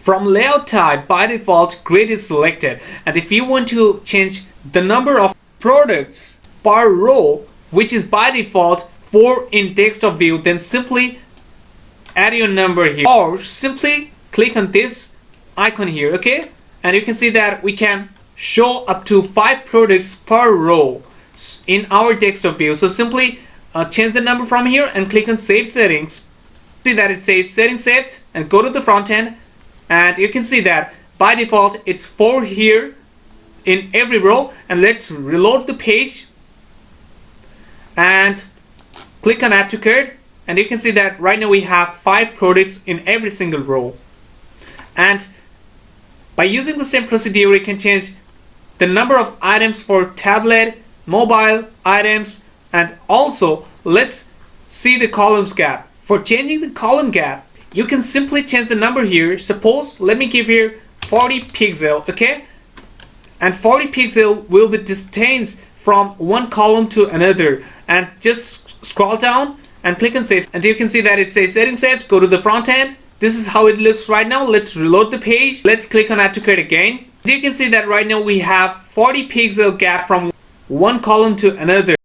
From layout type, by default, grid is selected. And if you want to change the number of products per row, which is by default 4 in desktop view, then simply add your number here, or simply click on this icon here, okay? And you can see that we can show up to 5 products per row in our desktop view. So simply change the number from here and click on Save Settings. See that it says Settings Saved, and go to the front end, and you can see that by default it's 4 here in every row. And let's reload the page and click on Add to Cart, and you can see that right now we have 5 products in every single row. And by using the same procedure, we can change the number of items for tablet, mobile items, and also let's see the columns gap. For changing the column gap, you can simply change the number here. Suppose, let me give here 40 pixel, okay? And 40 pixel will be distance from one column to another. And just scroll down and click on Save. And you can see that it says Settings Saved. Go to the front end. This is how it looks right now. Let's reload the page. Let's click on Add to Cart again. You can see that right now we have 40 pixel gap from one column to another.